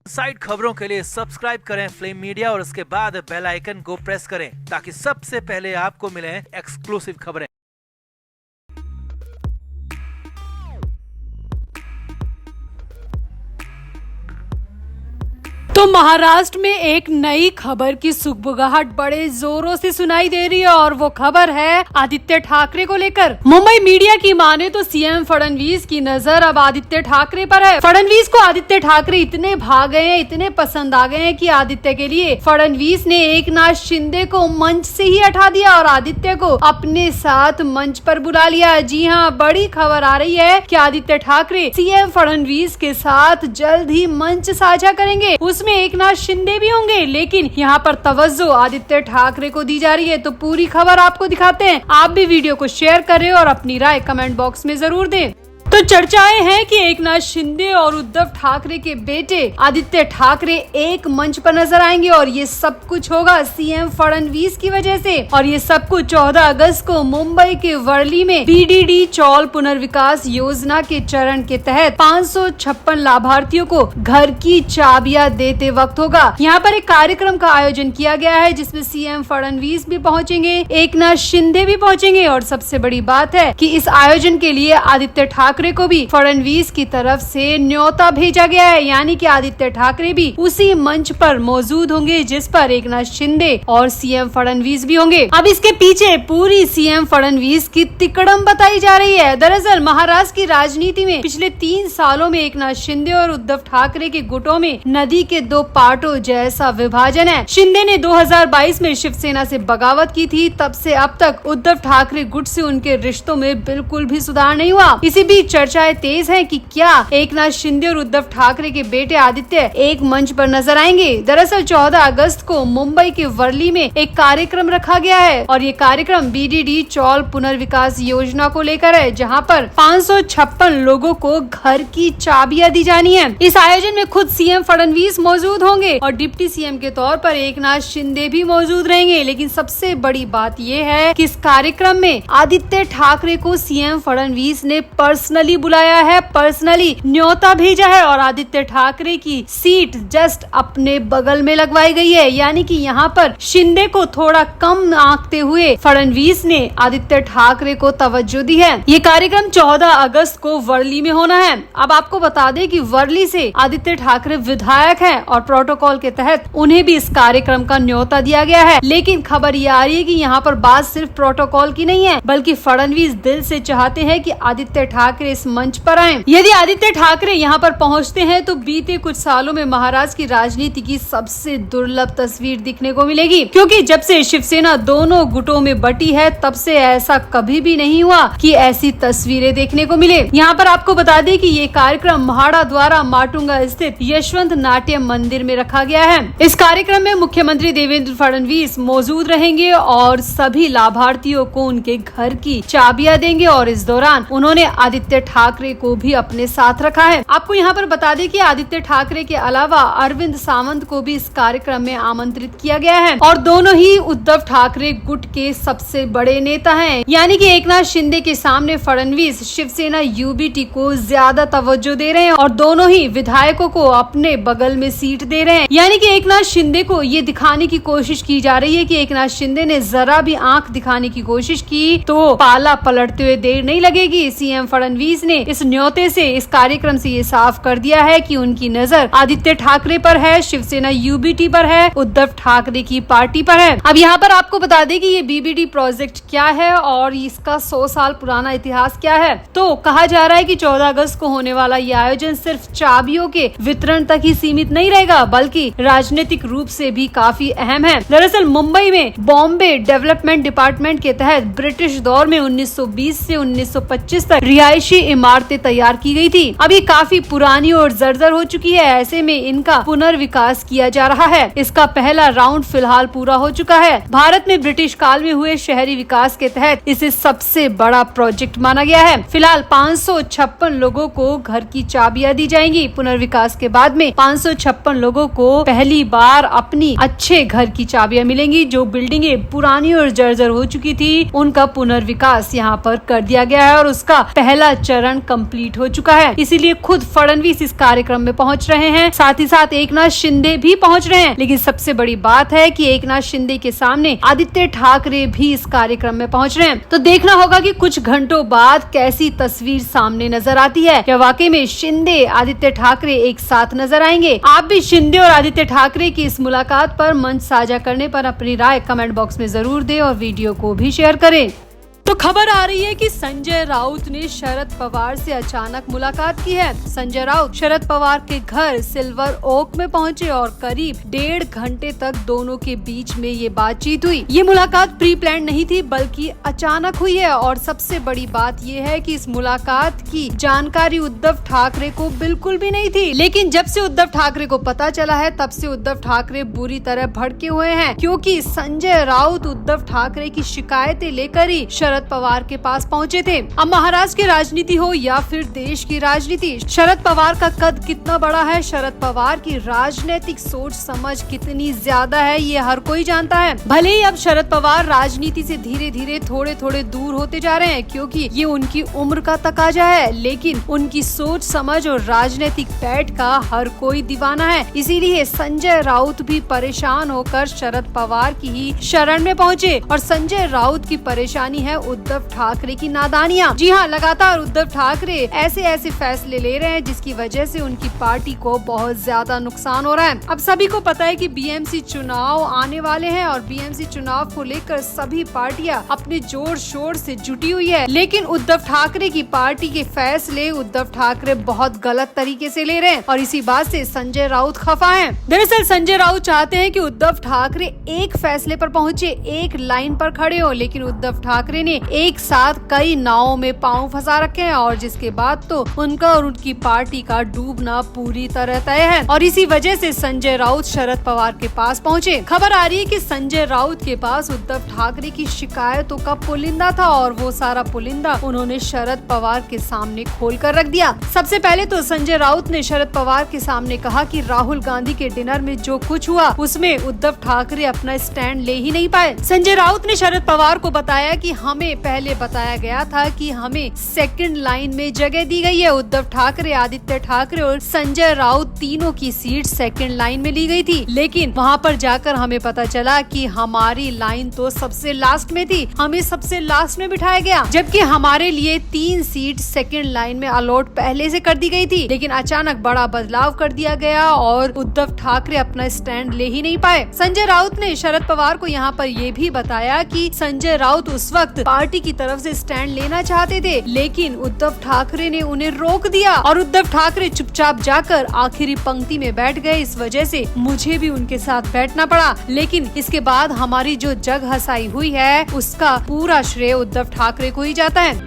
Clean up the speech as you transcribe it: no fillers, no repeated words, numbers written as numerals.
Side खबरों के लिए सब्सक्राइब करें फ्लेम मीडिया और उसके बाद बेल आइकन को प्रेस करें ताकि सबसे पहले आपको मिले एक्सक्लूसिव खबरें। तो महाराष्ट्र में एक नई खबर की सुगबुगाहट बड़े जोरों से सुनाई दे रही है और वो खबर है आदित्य ठाकरे को लेकर। मुंबई मीडिया की माने तो सीएम फडणवीस की नजर अब आदित्य ठाकरे पर है। फडणवीस को आदित्य ठाकरे इतने भाग गए हैं, इतने पसंद आ गए हैं कि आदित्य के लिए फडणवीस ने एकनाथ शिंदे को मंच से ही हटा दिया और आदित्य को अपने साथ मंच पर बुला लिया। जी हाँ, बड़ी खबर आ रही है कि आदित्य ठाकरे सीएम फडणवीस के साथ जल्द ही मंच साझा करेंगे। उसमें एकनाथ शिंदे भी होंगे, लेकिन यहाँ पर तवज्जो आदित्य ठाकरे को दी जा रही है। तो पूरी खबर आपको दिखाते हैं। आप भी वीडियो को शेयर करें और अपनी राय कमेंट बॉक्स में जरूर दें। तो चर्चाएं हैं कि एकनाथ शिंदे और उद्धव ठाकरे के बेटे आदित्य ठाकरे एक मंच पर नजर आएंगे और ये सब कुछ होगा सीएम फडणवीस की वजह से। और ये सब कुछ 14 अगस्त को मुंबई के वर्ली में बीडीडी चौल पुनर्विकास योजना के चरण के तहत 556 लाभार्थियों को घर की चाबियां देते वक्त होगा। यहाँ पर एक कार्यक्रम का आयोजन किया गया है जिसमें सीएम फडणवीस भी पहुँचेंगे, एकनाथ शिंदे भी पहुँचेंगे और सबसे बड़ी बात है कि इस आयोजन के लिए आदित्य ठाकरे को भी फडणवीस की तरफ से न्योता भेजा गया है, यानी कि आदित्य ठाकरे भी उसी मंच पर मौजूद होंगे जिस पर एकनाथ शिंदे और सीएम फडणवीस भी होंगे। अब इसके पीछे पूरी सीएम फडणवीस की तिकड़म बताई जा रही है। दरअसल महाराष्ट्र की राजनीति में पिछले 3 सालों में एकनाथ शिंदे और उद्धव ठाकरे के गुटों में नदी के 2 पाटों जैसा विभाजन है। शिंदे ने 2022 में शिवसेना से बगावत की थी, तब से अब तक उद्धव ठाकरे गुट से उनके रिश्तों में बिल्कुल भी सुधार नहीं हुआ। इसी बीच चर्चाएं तेज हैं कि क्या एकनाथ शिंदे और उद्धव ठाकरे के बेटे आदित्य एक मंच पर नजर आएंगे। दरअसल 14 अगस्त को मुंबई के वर्ली में एक कार्यक्रम रखा गया है और ये कार्यक्रम बीडीडी चौल पुनर्विकास योजना को लेकर है, जहां पर 556 लोगों को घर की चाबियां दी जानी है। इस आयोजन में खुद सीएम फडणवीस मौजूद होंगे और डिप्टी सीएम के तौर पर एकनाथ शिंदे भी मौजूद रहेंगे। लेकिन सबसे बड़ी बात ये है कि इस कार्यक्रम में आदित्य ठाकरे को सीएम फडणवीस ने पर्सनली बुलाया है, पर्सनली न्योता भेजा है और आदित्य ठाकरे की सीट जस्ट अपने बगल में लगवाई गई है। यानी कि यहाँ पर शिंदे को थोड़ा कम आंकते हुए फडणवीस ने आदित्य ठाकरे को तवज्जो दी है। ये कार्यक्रम 14 अगस्त को वर्ली में होना है। अब आपको बता दें कि वर्ली से आदित्य ठाकरे विधायक हैं और प्रोटोकॉल के तहत उन्हें भी इस कार्यक्रम का न्योता दिया गया है। लेकिन खबर ये आ रही है कि यहाँ पर बात सिर्फ प्रोटोकॉल की नहीं है, बल्कि फडणवीस दिल से चाहते हैं कि आदित्य ठाकरे इस मंच पर आए। यदि आदित्य ठाकरे यहाँ पर पहुँचते हैं तो बीते कुछ सालों में महाराष्ट्र की राजनीति की सबसे दुर्लभ तस्वीर दिखने को मिलेगी, क्योंकि जब से शिवसेना दोनों गुटों में बटी है तब से ऐसा कभी भी नहीं हुआ कि ऐसी तस्वीरें देखने को मिले। यहाँ पर आपको बता दें कि ये कार्यक्रम म्हाडा द्वारा माटुंगा स्थित यशवंत नाट्य मंदिर में रखा गया है। इस कार्यक्रम में मुख्यमंत्री देवेंद्र फडणवीस मौजूद रहेंगे और सभी लाभार्थियों को उनके घर की चाबियां देंगे और इस दौरान उन्होंने आदित्य ठाकरे को भी अपने साथ रखा है। आपको यहाँ पर बता दें कि आदित्य ठाकरे के अलावा अरविंद सावंत को भी इस कार्यक्रम में आमंत्रित किया गया है और दोनों ही उद्धव ठाकरे गुट के सबसे बड़े नेता हैं। यानी कि एकनाथ शिंदे के सामने फडणवीस शिवसेना यूबीटी को ज्यादा तवज्जो दे रहे हैं और दोनों ही विधायकों को अपने बगल में सीट दे रहे हैं। यानी कि एकनाथ शिंदे को ये दिखाने की कोशिश की जा रही है कि एकनाथ शिंदे ने जरा भी आंख दिखाने की कोशिश की तो पाला पलटते हुए देर नहीं लगेगी। सीएम फडणवीस ने इस न्योते से, इस कार्यक्रम से ये साफ कर दिया है कि उनकी नजर आदित्य ठाकरे पर है, शिवसेना यूबीटी पर है, उद्धव ठाकरे की पार्टी पर है। अब यहाँ पर आपको बता दें कि ये बीबीडी प्रोजेक्ट क्या है और इसका 100 साल पुराना इतिहास क्या है। तो कहा जा रहा है कि 14 अगस्त को होने वाला ये आयोजन सिर्फ चाबियों के वितरण तक ही सीमित नहीं रहेगा, बल्कि राजनीतिक रूप से भी काफी अहम है। दरअसल मुंबई में बॉम्बे डेवलपमेंट डिपार्टमेंट के तहत ब्रिटिश दौर में 1920 से 1925 तक रिहायशी इमारतें तैयार की गई थी। अभी काफी पुरानी और जर्जर हो चुकी है, ऐसे में इनका पुनर्विकास किया जा रहा है। इसका पहला राउंड फिलहाल पूरा हो चुका है। भारत में ब्रिटिश काल में हुए शहरी विकास के तहत इसे सबसे बड़ा प्रोजेक्ट माना गया है। फिलहाल 556 लोगों को घर की चाबियां दी जाएंगी। पुनर्विकास के बाद में 556 लोगों को पहली बार अपनी अच्छे घर की चाबियां मिलेंगी। जो बिल्डिंगें पुरानी और जर्जर हो चुकी थी उनका पुनर्विकास यहाँ पर कर दिया गया है और उसका पहला चरण कंप्लीट हो चुका है, इसीलिए खुद फडणवीस इस कार्यक्रम में पहुंच रहे हैं। साथ ही साथ एकनाथ शिंदे भी पहुंच रहे हैं। लेकिन सबसे बड़ी बात है कि एकनाथ शिंदे के सामने आदित्य ठाकरे भी इस कार्यक्रम में पहुंच रहे हैं। तो देखना होगा कि कुछ घंटों बाद कैसी तस्वीर सामने नजर आती है। क्या वाकई में शिंदे आदित्य ठाकरे एक साथ नजर आएंगे? आप भी शिंदे और आदित्य ठाकरे की इस मुलाकात पर मंच साझा करने पर अपनी राय कमेंट बॉक्स में जरूर दें और वीडियो को भी शेयर करें। तो खबर आ रही है कि संजय राउत ने शरद पवार से अचानक मुलाकात की है। संजय राउत शरद पवार के घर सिल्वर ओक में पहुंचे और करीब 1.5 घंटे तक दोनों के बीच में ये बातचीत हुई। ये मुलाकात प्री प्लान नहीं थी बल्कि अचानक हुई है। और सबसे बड़ी बात ये है कि इस मुलाकात की जानकारी उद्धव ठाकरे को बिल्कुल भी नहीं थी। लेकिन जब से उद्धव ठाकरे को पता चला है तब से उद्धव ठाकरे बुरी तरह भड़के हुए हैं, क्योंकि संजय राउत उद्धव ठाकरे की शिकायतें लेकर ही शरद पवार के पास पहुंचे थे। अब महाराष्ट्र की राजनीति हो या फिर देश की राजनीति, शरद पवार का कद कितना बड़ा है, शरद पवार की राजनीतिक सोच समझ कितनी ज्यादा है, ये हर कोई जानता है। भले ही अब शरद पवार राजनीति से धीरे धीरे थोड़े थोड़े दूर होते जा रहे हैं, क्योंकि ये उनकी उम्र का तकाजा है, लेकिन उनकी सोच समझ और राजनीतिक पैठ का हर कोई दीवाना है। इसीलिए संजय राउत भी परेशान होकर शरद पवार की ही शरण में पहुंचे। और संजय राउत की परेशानी है उद्धव ठाकरे की नादानियां। जी हाँ, लगातार उद्धव ठाकरे ऐसे फैसले ले रहे हैं जिसकी वजह से उनकी पार्टी को बहुत ज्यादा नुकसान हो रहा है। अब सभी को पता है कि बीएमसी चुनाव आने वाले हैं और बीएमसी चुनाव को लेकर सभी पार्टियां अपने जोर शोर से जुटी हुई है। लेकिन उद्धव ठाकरे की पार्टी के फैसले उद्धव ठाकरे बहुत गलत तरीके से ले रहे हैं और इसी बात से संजय राउत खफा है। दरअसल संजय राउत चाहते हैं कि उद्धव ठाकरे एक फैसले पर पहुंचे, एक लाइन पर खड़े हो, लेकिन उद्धव ठाकरे ने एक साथ कई नावों में पांव फंसा रखे हैं और जिसके बाद तो उनका और उनकी पार्टी का डूबना पूरी तरह तय है। और इसी वजह से संजय राउत शरद पवार के पास पहुंचे। खबर आ रही है कि संजय राउत के पास उद्धव ठाकरे की शिकायतों का पुलिंदा था और वो सारा पुलिंदा उन्होंने शरद पवार के सामने खोल कर रख दिया। सबसे पहले तो संजय राउत ने शरद पवार के सामने कहा कि राहुल गांधी के डिनर में जो कुछ हुआ उसमें उद्धव ठाकरे अपना स्टैंड ले ही नहीं पाए। संजय राउत ने शरद पवार को बताया कि हमें पहले बताया गया था कि हमें सेकंड लाइन में जगह दी गई है। उद्धव ठाकरे, आदित्य ठाकरे और संजय राउत तीनों की सीट सेकंड लाइन में ली गई थी, लेकिन वहां पर जाकर हमें पता चला कि हमारी लाइन तो सबसे लास्ट में थी, हमें सबसे लास्ट में बिठाया गया, जबकि हमारे लिए 3 सीट सेकंड लाइन में अलॉट पहले से कर दी गई थी। लेकिन अचानक बड़ा बदलाव कर दिया गया और उद्धव ठाकरे अपना स्टैंड ले ही नहीं पाए। संजय राउत ने शरद पवार को यहाँ पर ये भी बताया कि संजय राउत उस वक्त पार्टी की तरफ से स्टैंड लेना चाहते थे, लेकिन उद्धव ठाकरे ने उन्हें रोक दिया और उद्धव ठाकरे चुपचाप जाकर आखिरी पंक्ति में बैठ गए। इस वजह से मुझे भी उनके साथ बैठना पड़ा, लेकिन इसके बाद हमारी जो जग हंसाई हुई है उसका पूरा श्रेय उद्धव ठाकरे को ही जाता है।